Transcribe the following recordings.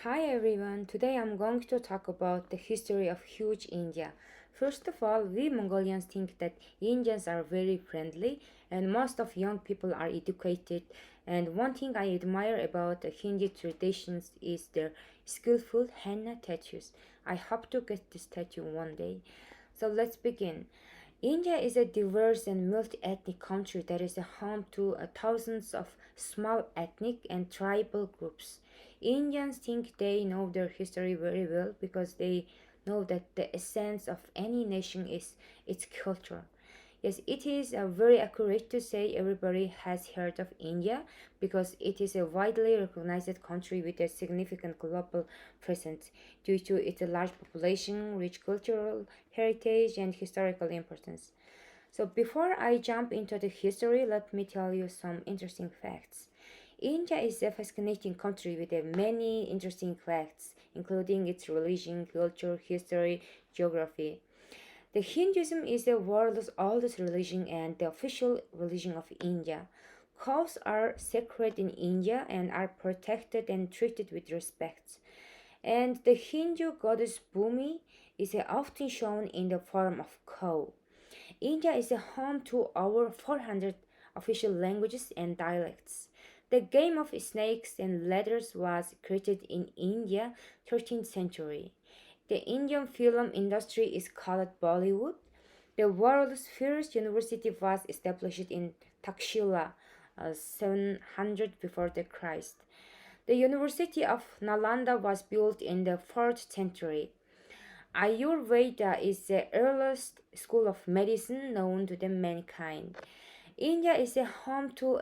Hi everyone, today I'm going to talk about the history of huge India. First of all, we Mongolians think that Indians are very friendly and most of young people are educated. And one thing I admire about the Hindi traditions is their skillful henna tattoos. I hope to get this tattoo one day. So let's begin. India is a diverse and multi-ethnic country that is a home to thousands of small ethnic and tribal groups. Indians think they know their history very well because they know that the essence of any nation is its culture. Yes, it is very accurate to say everybody has heard of India because it is a widely recognized country with a significant global presence due to its large population, rich cultural heritage, and historical importance. So, before I jump into the history, let me tell you some interesting facts. India is a fascinating country with many interesting facts, including its religion, culture, history, geography. The Hinduism is the world's oldest religion and the official religion of India. Cows are sacred in India and are protected and treated with respect. And the Hindu goddess Bhumi is often shown in the form of cow. India is a home to over 400 official languages and dialects. The game of snakes and ladders was created in India 13th century. The Indian film industry is called Bollywood. The world's first university was established in Takshila 700 before the Christ. The University of Nalanda was built in the 4th century. Ayurveda is the earliest school of medicine known to the mankind. India is a home to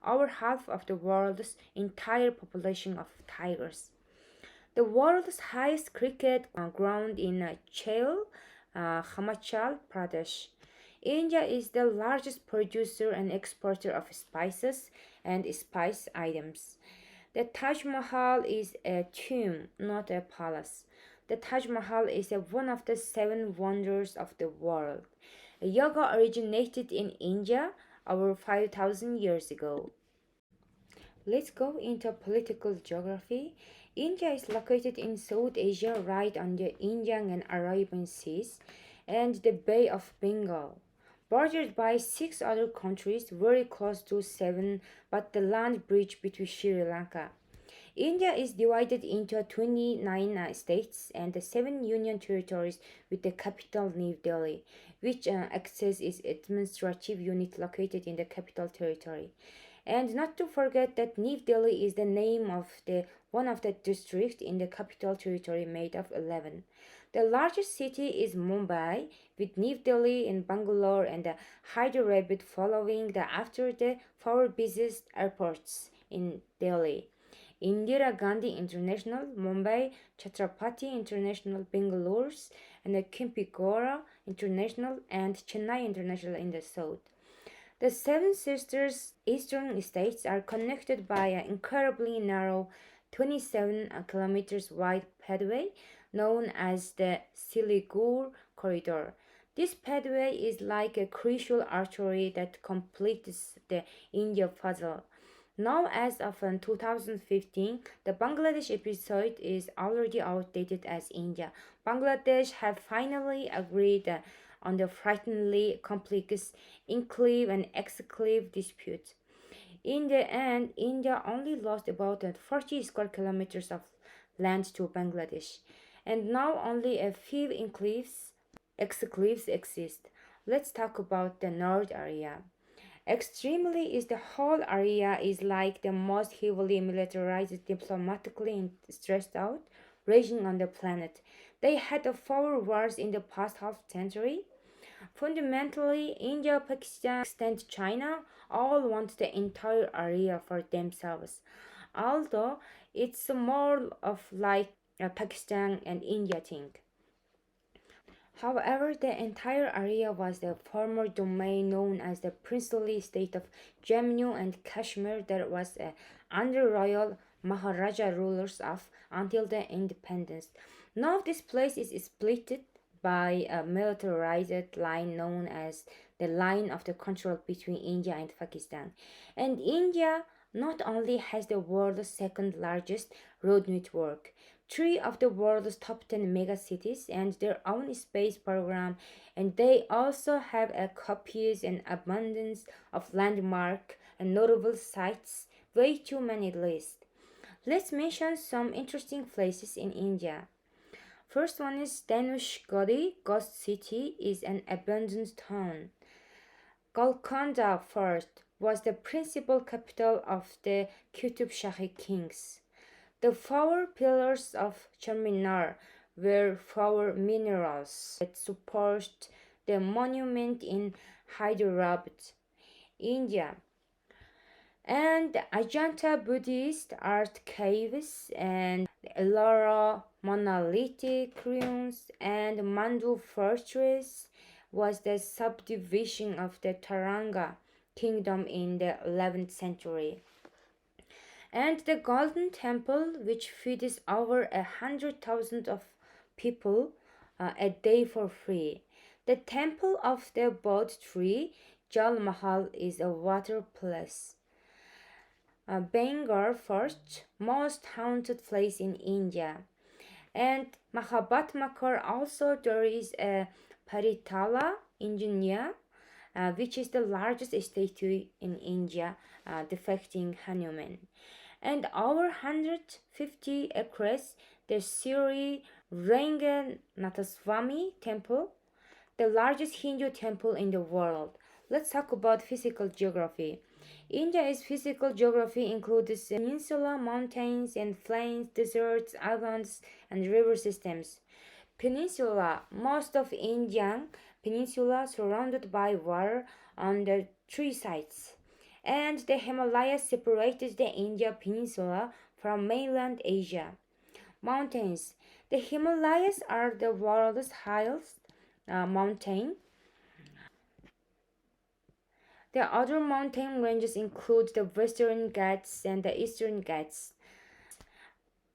over half of the world's entire population of tigers. The world's highest cricket ground in Chail, Himachal Pradesh. India is the largest producer and exporter of spices and spice items. The Taj Mahal is a tomb, not a palace. The Taj Mahal is one of the seven wonders of the world. Yoga originated in India over 5,000 years ago. Let's go into political geography. India is located in South Asia, right on the Indian and Arabian Seas and the Bay of Bengal. Bordered by six other countries, very close to seven, but the land bridge between Sri Lanka. India is divided into 29 states and seven union territories with the capital New Delhi, which acts as its administrative unit located in the capital territory. And not to forget that New Delhi is the name of the one of the districts in the capital territory made of 11. The largest city is Mumbai, with New Delhi and Bangalore and Hyderabad following after the four busiest airports in Delhi. Indira Gandhi International, Mumbai, Chhatrapati International, Bangalore, and Kempegowda International and Chennai International in the south. The Seven Sisters eastern states are connected by an incredibly narrow 27 kilometers wide pathway known as the Siliguri Corridor. This pathway is like a crucial artery that completes the India puzzle. Now, as of 2015, the Bangladesh episode is already outdated as India. Bangladesh have finally agreed on the frighteningly complex enclave and exclave dispute. In the end, India only lost about 40 square kilometers of land to Bangladesh, and now only a few exclaves exist. Let's talk about the North area. Extremely is the whole area is like the most heavily militarized, diplomatically stressed out region on the planet. They had four wars in the past half century. Fundamentally, India, Pakistan, and China all want the entire area for themselves. Although it's more of like a Pakistan and India thing. However, the entire area was the former domain known as the princely state of Jammu and Kashmir that was under royal Maharaja rulers of until the independence. Now this place is split by a militarized line known as the line of the control between India and Pakistan. And India not only has the world's second largest road network, three of the world's top 10 megacities and their own space program, and they also have a copious and abundance of landmark and notable sites, way too many list. Let's mention some interesting places in India. First one is Dhanushkodi, Ghost City, is an abandoned town. Golconda Fort was the principal capital of the Qutub Shahi kings. The four pillars of Charminar were four minerals that support the monument in Hyderabad, India. And Ajanta Buddhist art caves and Ellora monolithic ruins and Mandu fortress was the subdivision of the Taranga kingdom in the 11th century. And the Golden Temple, which feeds over 100,000 of people a day for free. The temple of the Bodh tree, Jal Mahal, is a water palace. Bangor Fort, most haunted place in India. And Mahabatmakar also there is a Paritala Engineer, which is the largest statue in India depicting Hanuman. And over 150 acres, the Sri Ranganathaswamy Temple, the largest Hindu temple in the world. Let's talk about physical geography. India's physical geography includes peninsula, mountains and plains, deserts, islands, and river systems. Peninsula, most of Indian peninsula surrounded by water on the three sides. And the Himalayas separated the India peninsula from mainland Asia. Mountains. The Himalayas are the world's highest mountain. The other mountain ranges include the Western Ghats and the Eastern Ghats.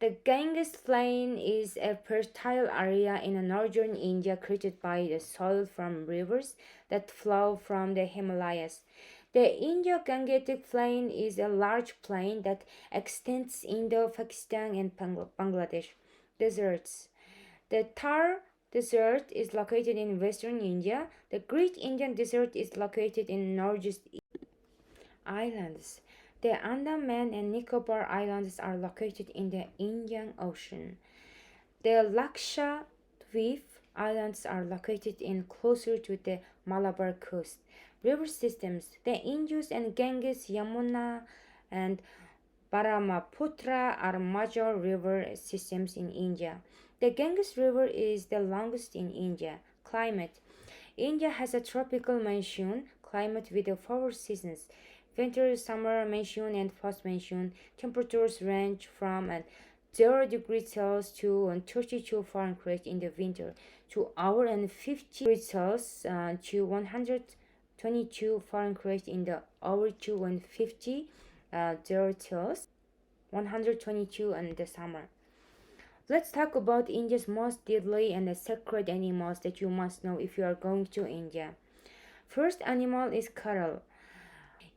The Ganges Plain is a fertile area in northern India created by the soil from rivers that flow from the Himalayas. The Indo-Gangetic Plain is a large plain that extends into Pakistan and Bangladesh. Deserts. The Thar Desert is located in western India. The Great Indian Desert is located in northeast Islands. The Andaman and Nicobar Islands are located in the Indian Ocean. The Lakshadweep Islands are located in closer to the Malabar coast. River systems. The Indus and Ganges, Yamuna, and Brahmaputra are major river systems in India. The Ganges River is the longest in India. Climate. India has a tropical monsoon climate with the four seasons: winter, summer, monsoon, and post-monsoon. Temperatures range from 0 degrees Celsius to 32 Fahrenheit in the winter to over 50 degrees Celsius to 122 Fahrenheit in the over 250 Celsius 122 in the summer. Let's talk about India's most deadly and sacred animals that you must know if you are going to India. First animal is cattle.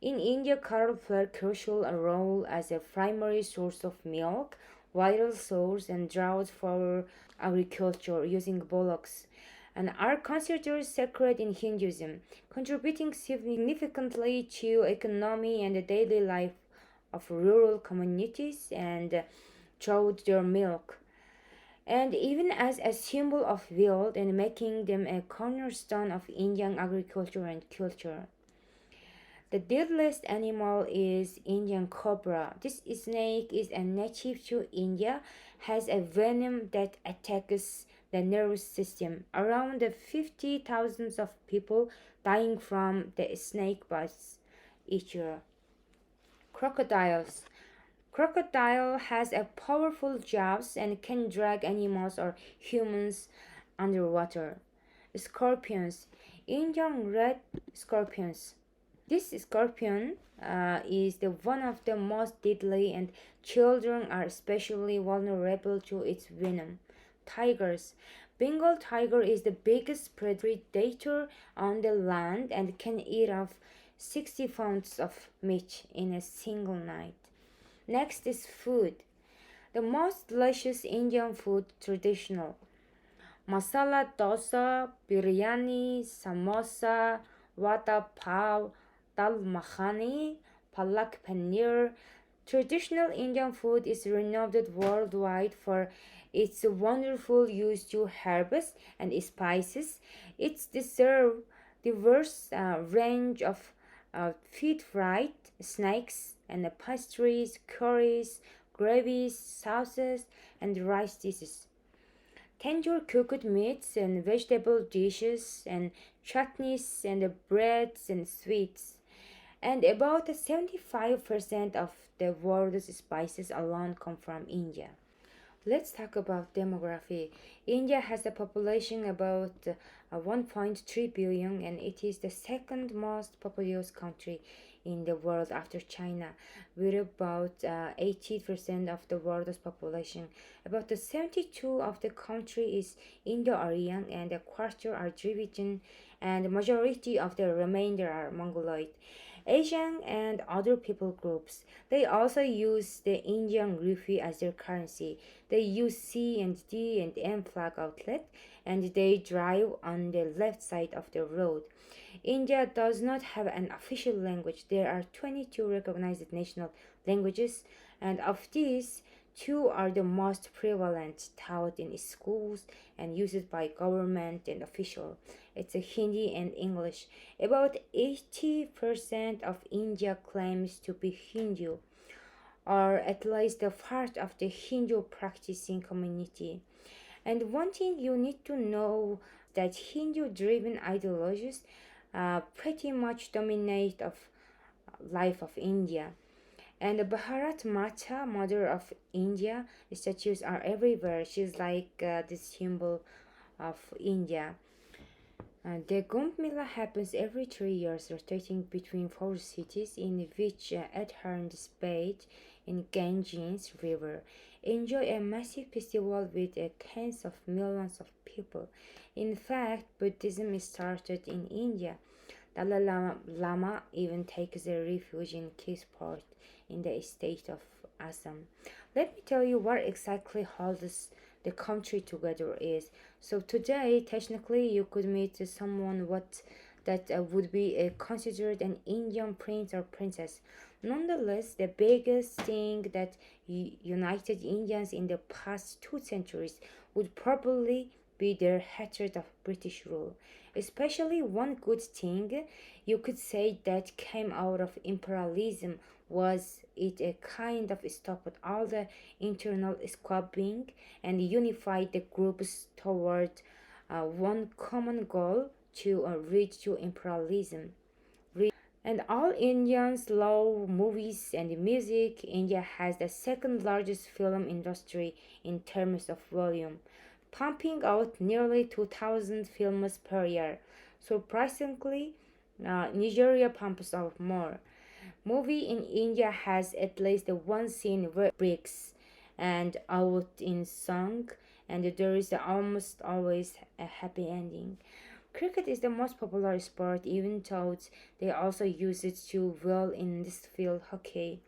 In India, cattle play a crucial role as a primary source of milk, vital source, and drought for agriculture using bullocks, and are considered sacred in Hinduism, contributing significantly to economy and the daily life of rural communities and through their milk, and even as a symbol of wealth and making them a cornerstone of Indian agriculture and culture. The deadliest animal is Indian cobra. This snake is a native to India, has a venom that attacks the nervous system. Around 50,000 of people dying from the snake bites each year. Crocodiles. Crocodile has a powerful jaws and can drag animals or humans underwater. Scorpions. Indian red scorpions. This scorpion is the one of the most deadly, and children are especially vulnerable to its venom. Tigers. Bengal tiger is the biggest predator on the land and can eat up 60 pounds of meat in a single night. Next is food. The most delicious Indian food traditional. Masala dosa, biryani, samosa, vada pav, dal makhani, palak paneer. Traditional Indian food is renowned worldwide for its wonderful use to herbs and spices. It's deserve diverse range of feed fried snacks and pastries, curries, gravies, sauces, and rice dishes. Tender cooked meats and vegetable dishes and chutneys and breads and sweets. And about 75% of the world's spices alone come from India. Let's talk about demography. India has a population about 1.3 billion, and it is the second most populous country in the world after China, with about 80% of the world's population. About the 72 of the country is Indo-Aryan, and a quarter are Dravidian, and the majority of the remainder are Mongoloid. Asian and other people groups. They also use the Indian rupee as their currency. They use C and D and M flag outlet, and they drive on the left side of the road. India does not have an official language. There are 22 recognized national languages, and of these, two are the most prevalent, taught in schools and used by government and official. It's a Hindi and English. About 80% of India claims to be Hindu, or at least a part of the Hindu practicing community. And one thing you need to know that Hindu-driven ideologies pretty much dominate of life of India. And the Bharat Mata, Mother of India, statues are everywhere. She's like this symbol of India. The Kumbh Mela happens every 3 years, rotating between four cities in which adherents bathe in Ganges River. Enjoy a massive festival with tens of millions of people. In fact, Buddhism started in India. Dalai Lama even takes a refuge in Kisport in the state of Assam. Let me tell you what exactly holds the country together is. So today, technically, you could meet someone what that would be considered an Indian prince or princess. Nonetheless, the biggest thing that united Indians in the past 2 centuries would probably be their hatred of British rule. Especially one good thing you could say that came out of imperialism was it a kind of stopped all the internal squabbling and unified the groups toward one common goal to reach to imperialism. And all Indians love movies and music. India has the second largest film industry in terms of volume, pumping out nearly 2,000 films per year. Surprisingly, Nigeria pumps out more. Movie in India has at least one scene where breaks and out in song, and there is almost always a happy ending. Cricket is the most popular sport, even though they also use it too well in this field hockey.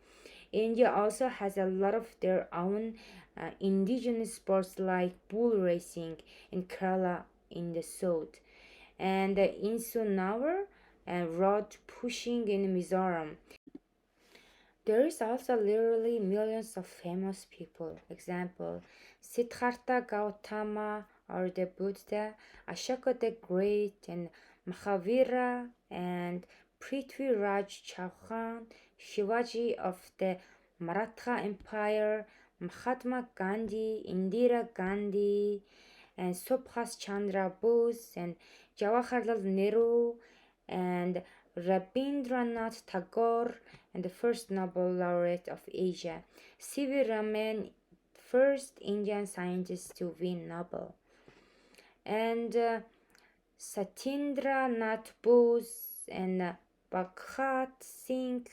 India also has a lot of their own indigenous sports like bull racing in Kerala in the south, and in Sunawar and road pushing in Mizoram. There is also literally millions of famous people. Example, Siddhartha Gautama or the Buddha, Ashoka the Great, and Mahavira, and Prithviraj Chauhan, Shivaji of the Maratha Empire, Mahatma Gandhi, Indira Gandhi, and Subhas Chandra Bose, and Jawaharlal Nehru, and Rabindranath Tagore, and the first Nobel laureate of Asia, C.V. Raman, first Indian scientist to win Nobel, and Satindra Nath Bose, and Bhagat Singh,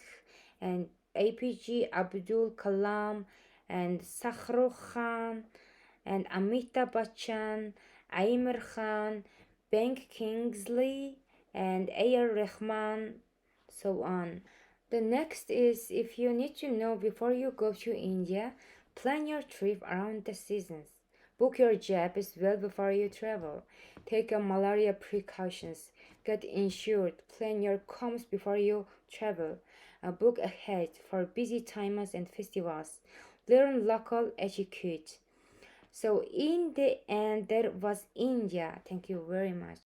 and APJ Abdul Kalam, and Sakhrukh Khan, and Amitabh Bachchan, Aimir Khan, Ben Kingsley, and A.R. Rahman, so on. The next is if you need to know before you go to India, plan your trip around the seasons. Book your jabs well before you travel. Take a malaria precautions. Get insured. Plan your coms before you travel. Book ahead for busy times and festivals. Learn local etiquette. So in the end, that was India. Thank you very much.